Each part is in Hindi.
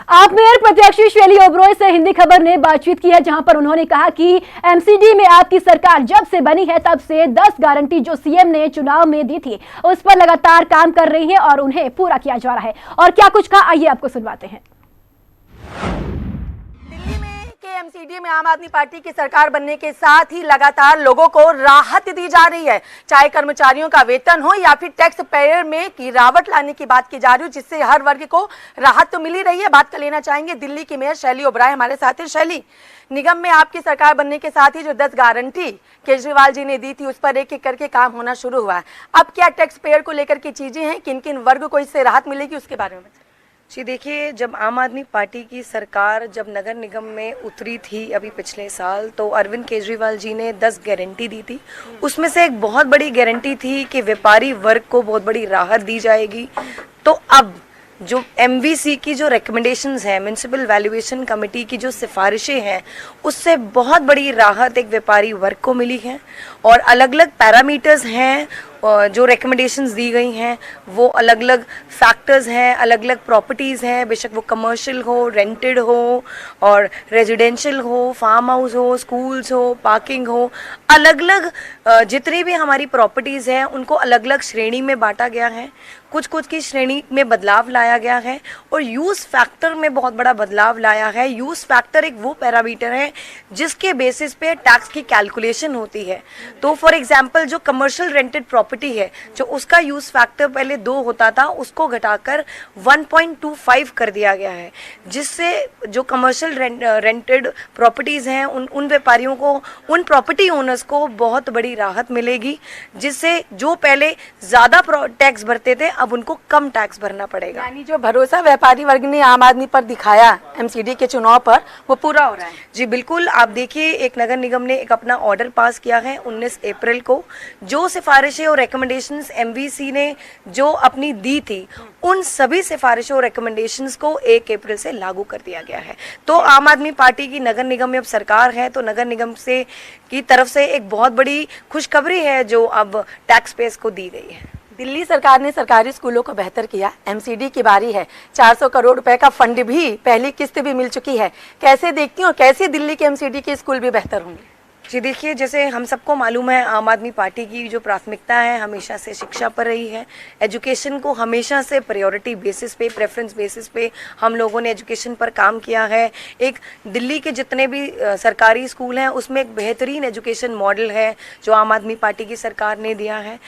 आप मेयर प्रत्याशी शैली ओबरॉय से हिंदी खबर ने बातचीत की है, जहां पर उन्होंने कहा कि एमसीडी में आपकी सरकार जब से बनी है तब से 10 गारंटी जो सीएम ने चुनाव में दी थी उस पर लगातार काम कर रही है और उन्हें पूरा किया जा रहा है। और क्या कुछ कहा, आइए आपको सुनवाते हैं। एमसीडी में आम आदमी पार्टी की सरकार बनने के साथ ही लगातार लोगों को राहत दी जा रही है, चाहे कर्मचारियों का वेतन हो या फिर टैक्स पेयर में गिरावट लाने की बात की जा रही है, जिससे हर वर्ग को राहत तो मिल ही रही है। बात कर लेना चाहेंगे दिल्ली की मेयर शैली ओबरॉय हमारे साथ है। शैली, निगम में आपकी सरकार बनने के साथ ही जो 10 गारंटी केजरीवाल जी ने दी थी उस पर एक एक करके काम होना शुरू हुआ है। अब क्या टैक्स पेयर को लेकर की चीजें हैं, किन किन वर्ग को इससे राहत मिलेगी, उसके बारे में बताइए। जी देखिए, जब आम आदमी पार्टी की सरकार जब नगर निगम में उतरी थी अभी पिछले साल, तो अरविंद केजरीवाल जी ने 10 गारंटी दी थी। उसमें से एक बहुत बड़ी गारंटी थी कि व्यापारी वर्ग को बहुत बड़ी राहत दी जाएगी। तो अब जो एमवीसी की जो रिकमेंडेशंस हैं, म्युनिसिपल वैल्यूएशन कमेटी की जो सिफारिशें हैं, उससे बहुत बड़ी राहत एक व्यापारी वर्ग को मिली है। और अलग अलग पैरामीटर्स हैं जो रिकमेंडेशंस दी गई हैं, वो अलग अलग फैक्टर्स हैं, अलग अलग प्रॉपर्टीज़ हैं, बेशक वो कमर्शियल हो, रेंटेड हो और रेजिडेंशियल हो, फार्म हाउस हो, स्कूल्स हो, पार्किंग हो, अलग अलग जितनी भी हमारी प्रॉपर्टीज़ हैं उनको अलग अलग श्रेणी में बांटा गया है। कुछ कुछ की श्रेणी में बदलाव लाया गया है और यूज़ फैक्टर में बहुत बड़ा बदलाव लाया है। यूज़ फैक्टर एक वो पैरामीटर है जिसके बेसिस पे टैक्स की कैलकुलेशन होती है। तो फॉर एग्जांपल जो कमर्शियल रेंटेड प्रॉपर्टी है, जो उसका यूज़ फैक्टर पहले 2 होता था, उसको घटाकर 1.25 कर दिया गया है, जिससे जो कमर्शियल रेंटेड प्रॉपर्टीज़ हैं उन व्यापारियों को, उन प्रॉपर्टी ओनर्स को बहुत बड़ी राहत मिलेगी, जिससे जो पहले ज़्यादा टैक्स भरते थे अब उनको कम टैक्स भरना पड़ेगा। यानी जो भरोसा व्यापारी वर्ग ने आम आदमी पर दिखाया एमसीडी के चुनाव पर, वो पूरा हो रहा है। जी बिल्कुल, आप देखिए, एक नगर निगम ने एक अपना ऑर्डर पास किया है 19 अप्रैल को। जो सिफारिशें और रिकमेंडेशंस एमवीसी ने जो अपनी दी थी, उन सभी सिफारिशों और रिकमेंडेशंस को 1 अप्रैल से लागू कर दिया गया है। तो आम आदमी पार्टी की नगर निगम में अब सरकार है, तो नगर निगम से की तरफ से एक बहुत बड़ी खुशखबरी है जो अब टैक्स पेयर्स को दी गई है। दिल्ली सरकार ने सरकारी स्कूलों को बेहतर किया, एमसीडी की बारी है। 400 करोड़ रुपए का फंड भी, पहली किस्त भी मिल चुकी है। कैसे देखती हो, कैसे दिल्ली के एमसीडी के स्कूल भी बेहतर होंगे? जी देखिए, जैसे हम सबको मालूम है, आम आदमी पार्टी की जो प्राथमिकता है हमेशा से शिक्षा पर रही है। एजुकेशन को हमेशा से प्रायोरिटी बेसिस पे, प्रेफरेंस बेसिस पे हम लोगों ने एजुकेशन पर काम किया है। एक दिल्ली के जितने भी सरकारी स्कूल हैं उसमें एक बेहतरीन एजुकेशन मॉडल है जो आम आदमी पार्टी की सरकार ने दिया है।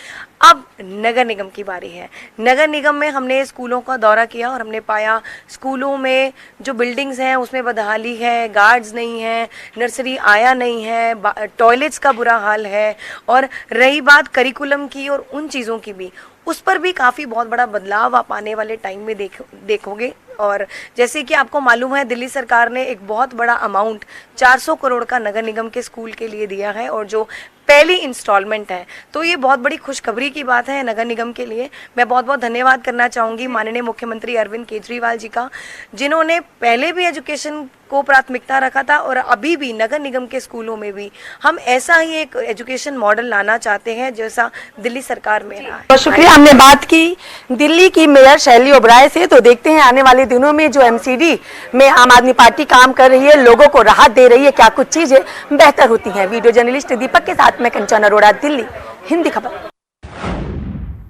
अब नगर निगम की बारी है। नगर निगम में हमने स्कूलों का दौरा किया और हमने पाया स्कूलों में जो बिल्डिंग्स हैं उसमें बदहाली है, गार्ड्स नहीं है, नर्सरी आया नहीं है, टॉयलेट्स का बुरा हाल है। और रही बात करिकुलम की और उन चीज़ों की भी, उस पर भी काफ़ी बहुत बड़ा बदलाव आप आने वाले टाइम में देखोगे। और जैसे कि आपको मालूम है, दिल्ली सरकार ने एक बहुत बड़ा अमाउंट 400 करोड़ का नगर निगम के स्कूल के लिए दिया है और जो पहली इंस्टॉलमेंट है, तो ये बहुत बड़ी खुशखबरी की बात है नगर निगम के लिए। मैं बहुत बहुत धन्यवाद करना चाहूँगी माननीय मुख्यमंत्री अरविंद केजरीवाल जी का, जिन्होंने पहले भी एजुकेशन को प्राथमिकता रखा था और अभी भी नगर निगम के स्कूलों में भी हम ऐसा ही एक एजुकेशन मॉडल लाना चाहते हैं जैसा दिल्ली सरकार में रहा है। बहुत शुक्रिया। हमने बात की दिल्ली की मेयर शैली ओबरॉय से, तो देखते हैं आने वाले दिनों में जो एमसीडी में आम आदमी पार्टी काम कर रही है, लोगों को राहत दे रही है, क्या कुछ चीजें बेहतर होती हैं। वीडियो जर्नलिस्ट दीपक के साथ मैं कंचन अरोड़ा, दिल्ली, हिंदी खबर।